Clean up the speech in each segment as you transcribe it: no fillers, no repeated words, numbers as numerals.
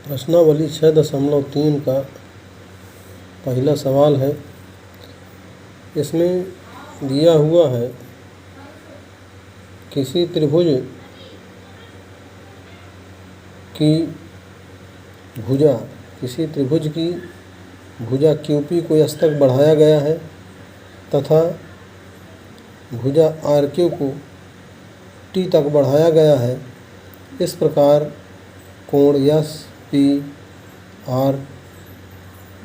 प्रश्नावली 6.3 का पहला सवाल है। इसमें दिया हुआ है किसी त्रिभुज की भुजा QP को S तक बढ़ाया गया है तथा भुजा RQ को T तक बढ़ाया गया है। इस प्रकार कोण SPR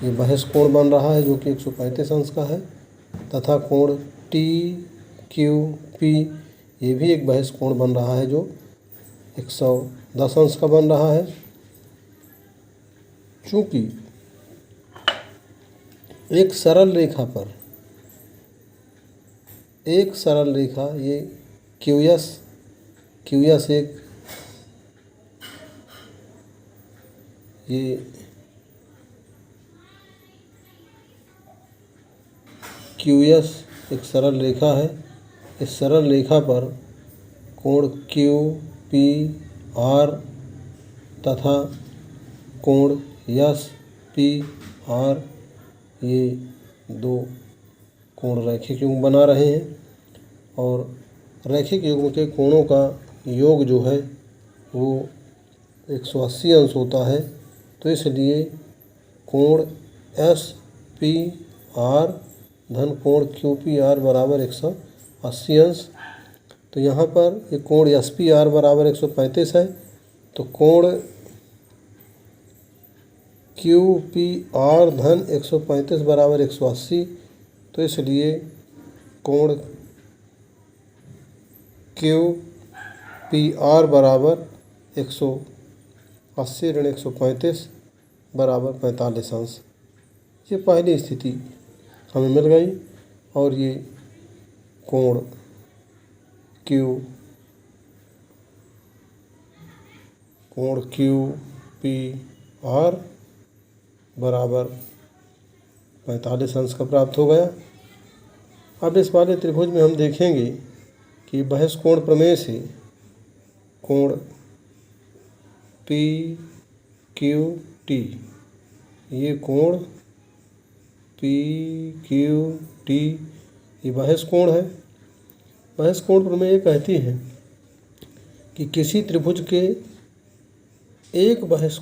ये बहस कोण बन रहा है जो कि 135 अंश का है तथा कोण TQP ये भी एक बहस कोण बन रहा है जो 110 अंश का बन रहा है। चूँकि एक सरल रेखा ये QS एक ये QS एक सरल रेखा है। इस सरल रेखा पर कोण QPR तथा कोण SPR ये दो कोण रैखिक युग्म बना रहे हैं और रैखिक युग्म के कोणों का योग जो है वो 180 अंश होता है। तो इसलिए कोण SPR धन कोण QPR बराबर 180 अंश। तो यहाँ पर ये कोण SPR बराबर 135 है तो कोण QPR धन 135 बराबर 180। तो इसलिए कोण QPR बराबर 180 ऋण 135 बराबर 45 अंश। ये पहली स्थिति हमें मिल गई और ये कोण QPR बराबर 45 अंश का प्राप्त हो गया। अब इस वाले त्रिभुज में हम देखेंगे कि बहस कोण प्रमेय से कोण PQT ये कोण PQT ये बहस कोण है। बहस कोण प्रमेय ये कहती है कि किसी त्रिभुज के एक बहस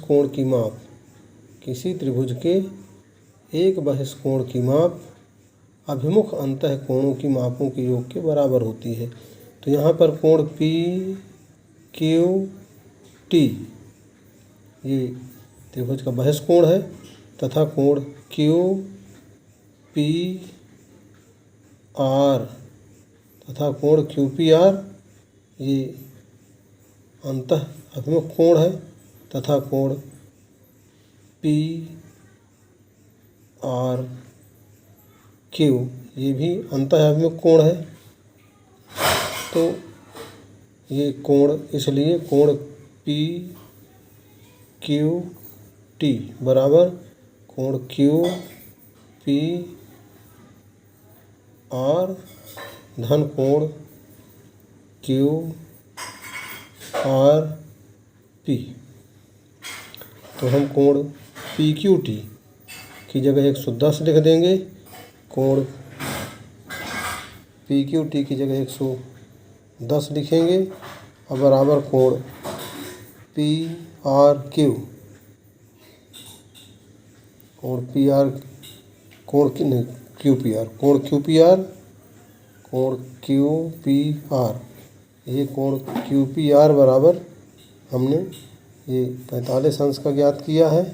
कोण की माप अभिमुख अंतः कोणों की मापों के योग के बराबर होती है। तो यहाँ पर कोण PQT ये त्रिभुज का बहस कोण है तथा कोण QPR तथा कोण QPR ये अंतः अभिमुख कोण है तथा कोण PRQ ये भी अंतः अभिमुख कोण है। तो ये कोण इसलिए कोण PQT बराबर कोण QPR धन कोण QRP। तो हम कोण PQT की जगह 110 लिख देंगे। कोण PQT की जगह 110 लिखेंगे और बराबर कोण PRQ कोण QPR ये कोण QPR बराबर हमने ये 45 अंश का ज्ञात किया है।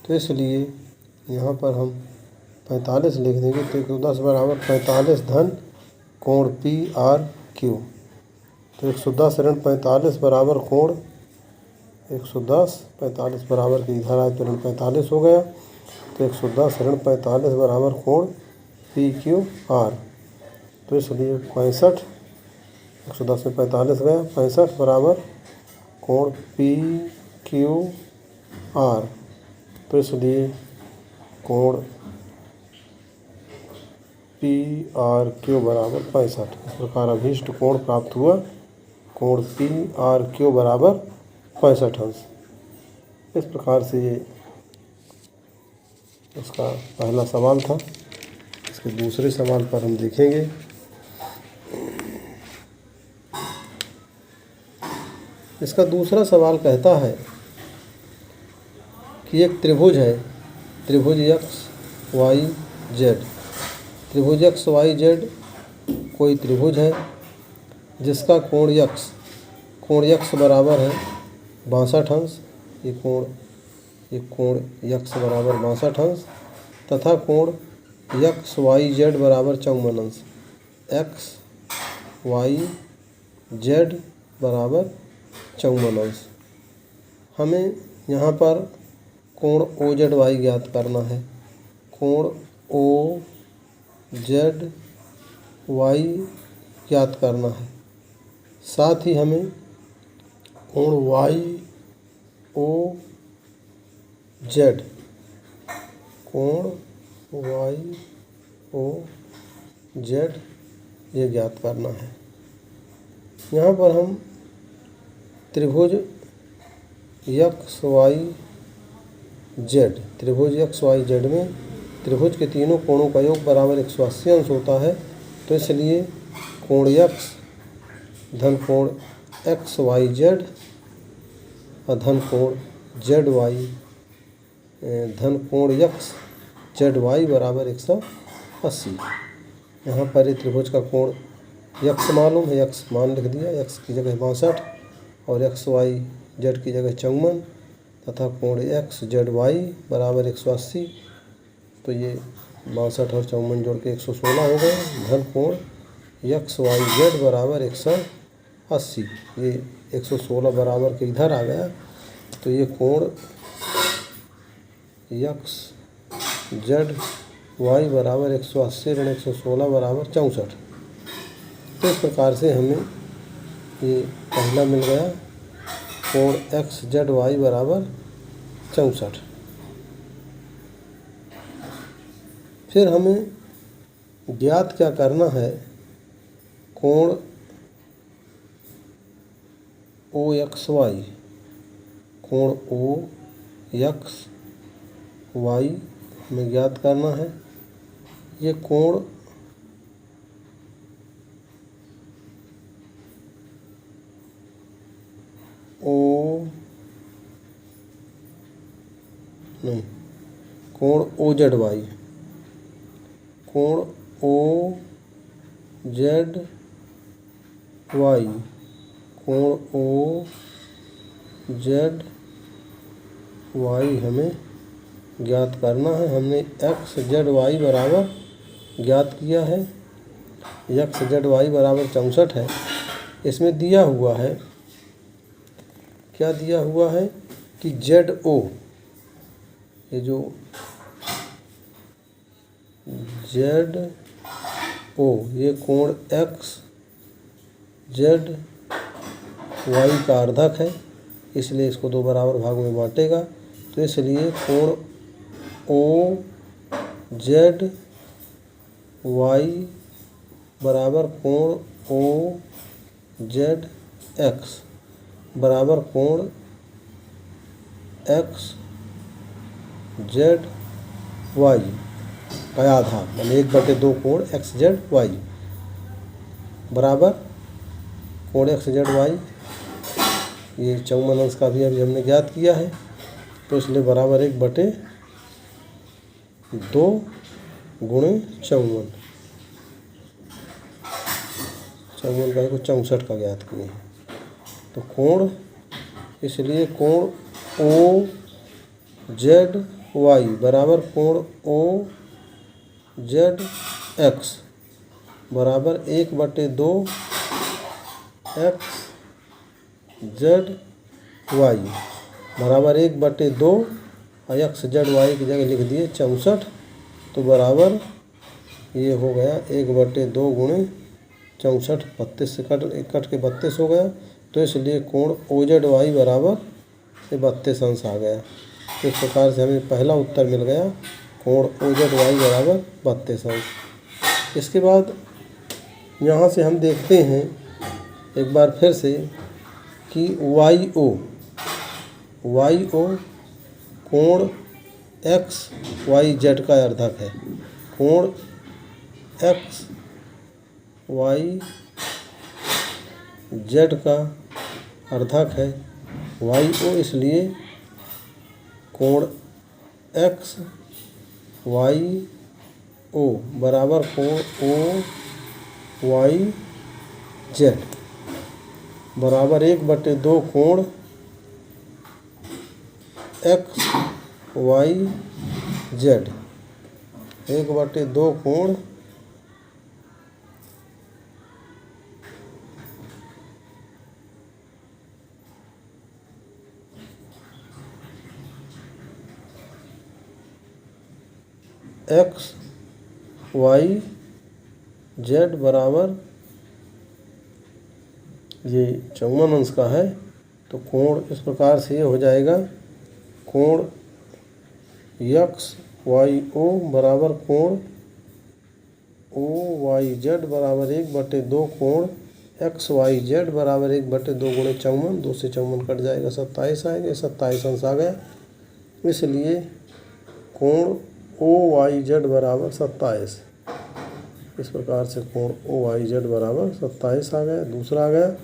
तो इसलिए यहाँ पर हम 45 लिख देंगे तो 110 बराबर 45 धन कोण PRQ। तो 110 ऋण 45 बराबर कोण 110 45 बराबर की इधर आए तो ऋण 45 हो गया। तो 110 ऋण 45 बराबर कोण PQR। तो इसलिए 65 110 में 45 गया 65 बराबर कोण PQR। तो इसलिए कोण PRQ बराबर 65। इस प्रकार अभीष्ट कोण प्राप्त हुआ। कोण PRQ बराबर 65 अंश। इस प्रकार से ये उसका पहला सवाल था। इसके दूसरे सवाल पर हम देखेंगे। इसका दूसरा सवाल कहता है कि एक त्रिभुज है, त्रिभुज एक्स वाई जेड। त्रिभुज एक्स वाई जेड कोई त्रिभुज है जिसका कोण यक्स बराबर है 62 अंश। ये कोण यक्स बराबर 62 अंश तथा कोण यक्स वाई जेड बराबर 54 अंश। एक्स वाई जेड बराबर 54 अंश। हमें यहाँ पर कोण ओ जेड वाई ज्ञात करना है। कोण ओ जेड वाई ज्ञात करना है। साथ ही हमें कोण वाई ओ जेड, कोण वाई ओ जेड ये ज्ञात करना है। यहाँ पर हम त्रिभुज एक्स वाई जेड, त्रिभुज एक्स वाई जेड में त्रिभुज के तीनों कोणों का योग बराबर 180 अंश होता है। तो इसलिए कोण यक्स धन कोण एक्स वाई जेड और धन कोण जेड वाई धन कोण यक्स जेड वाई बराबर 180। यहाँ पर ये त्रिभुज का कोण यक्स मालूम है, यक्स मान लिख दिया। यक्स की जगह 62 और एक्स वाई जेड की जगह 54 तथा कोण एक्स जेड वाई बराबर 180। तो ये 62 और 54 जोड़ के 116 हो गए। धन कोण यक्स वाई जेड बराबर 180। ये 116 बराबर के इधर आ गया। तो ये कोण यक्स जेड वाई बराबर 180 ऋण 116 बराबर 64। तो इस प्रकार से हमें ये पहला मिल गया, कोण एक्स जेड वाई बराबर 64। फिर हमें ज्ञात क्या करना है, कोण ओ एक्स वाई, कोण ओ एक्स वाई हमें ज्ञात करना है। ये कोण कोण ओ जेड वाई, कोण ओ जेड वाई, कोण ओ जेड वाई हमें ज्ञात करना है। हमने एक्स जेड वाई बराबर ज्ञात किया है। एक्स जेड वाई बराबर 64 है। इसमें दिया हुआ है, क्या दिया हुआ है कि जेड ओ, ये जो जेड ओ ये कोण एक्स जेड वाई का अर्धक है, इसलिए इसको दो बराबर भाग में बांटेगा। तो इसलिए कोण ओ जेड वाई बराबर कोण ओ जेड एक्स बराबर कोण एक्स जेड वाई का आधा, यानी 1/2 कोण एक्स जेड वाई बराबर कोण एक्स जेड वाई। ये 54 अंश का भी अभी हमने ज्ञात किया है। तो इसलिए बराबर 1/2 गुणे 54, 54 का 64 का ज्ञात किए हैं। तो कोण, इसलिए कोण ओ जेड वाई बराबर कोण ओ जेड एक्स बराबर 1/2 एक्स जेड वाई बराबर 1/2 और एक्स जेड वाई की जगह लिख दिए 64। तो बराबर ये हो गया 1/2 गुणे 64, 32 से कट के 32 हो गया। तो इसलिए कोण ओ जेड वाई बराबर 32 अंश आ गया। तो इस प्रकार से हमें पहला उत्तर मिल गया, कोण ओ जेड वाई बराबर 32 अंश। इसके बाद यहाँ से हम देखते हैं एक बार फिर से कि वाई ओ कोण एक्स वाई जेड का अर्धक है। कोण एक्स वाई जेड का अर्धक है वाई ओ, इसलिए कोण एक्स वाई ओ बराबर कोण ओ वाई जेड बराबर 1/2 कोण एक्स वाई जेड, 1/2 कोण एक्स वाई जेड बराबर, ये 54 अंश का है तो कोण इस प्रकार से ये हो जाएगा, कोण एक्स वाई ओ बराबर कोण ओ वाई जेड बराबर 1/2 कोण एक्स वाई जेड बराबर 1/2 गुणे 54, 2 से 54 कट जाएगा, 27 आएगा, 27 अंश आ गया। इसलिए कोण ओ वाई जेड बराबर 27, इस प्रकार से कोण ओ वाई जेड बराबर 27 आ गया। दूसरा आ गया,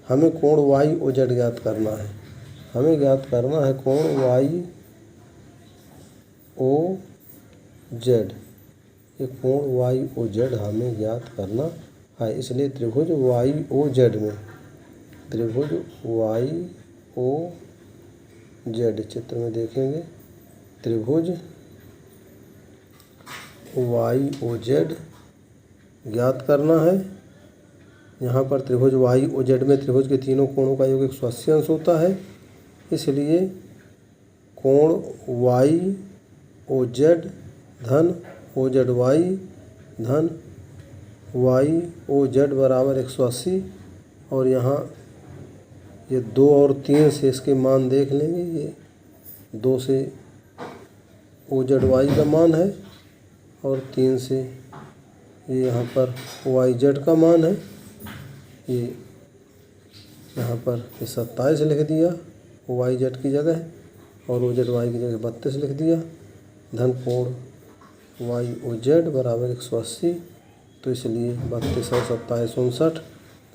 हमें कोण वाई ओ जेड ज्ञात करना है। हमें ज्ञात करना है कोण वाई ओ जेड, ये कोण वाई ओ जेड हमें ज्ञात करना है। इसलिए त्रिभुज वाई ओ जेड में, त्रिभुज वाई ओ जेड चित्र में देखेंगे, त्रिभुज वाई ओ जेड ज्ञात करना है। यहाँ पर त्रिभुज वाई ओ जेड में त्रिभुज के तीनों कोणों का योग 180 अंश होता है। इसलिए कोण वाई ओ जेड धन ओ जेड वाई धन वाई ओ जेड बराबर 180, और यहाँ ये 2 और 3 से इसके मान देख लेंगे। ये 2 से ओ जेड वाई का मान है और 3 से ये यहाँ पर वाई जेड का मान है। ये यहाँ पर ये 27 लिख दिया वाई जेड की जगह, और ओ जेड वाई की जगह 32 लिख दिया। धन कोण वाई ओ जेड बराबर 180, तो इसलिए 32 और 27 59,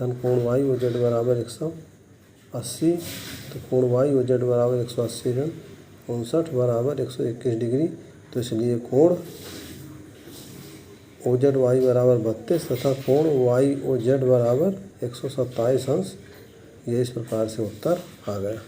धन कोण वाई ओ जेड बराबर 180, तो कोण वाई ओ जेड बराबर 180 धन 59 बराबर 121 डिग्री। तो इसलिए कोण ओ जेड वाई बराबर 32 तथा कोण वाई ओ जेड बराबर 127 अंश। ये इस प्रकार से उत्तर आ गया।